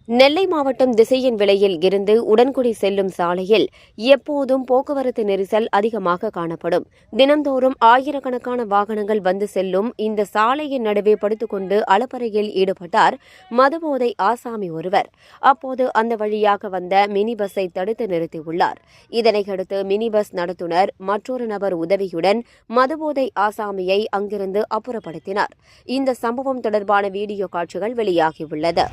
நெல்லை மாவட்டம் திசையின் விலையில் இருந்து உடன்குடி செல்லும் சாலையில் எப்போதும் போக்குவரத்து நெரிசல் அதிகமாக காணப்படும். தினந்தோறும் ஆயிரக்கணக்கான வாகனங்கள் வந்து செல்லும் இந்த சாலையின் நடுவே படுத்துக்கொண்டு அலப்பறையில் ஈடுபட்டார் மதுபோதை ஆசாமி ஒருவர். அப்போது அந்த வழியாக வந்த மினி பஸ்ஸை தடுத்து நிறுத்தியுள்ளார். இதனையடுத்து மினி பஸ் நடத்துனர் மற்றொரு நபர் உதவியுடன் மதுபோதை ஆசாமியை அங்கிருந்து அப்புறப்படுத்தினார். இந்த சம்பவம் தொடர்பான வீடியோ காட்சிகள் வெளியாகியுள்ளது.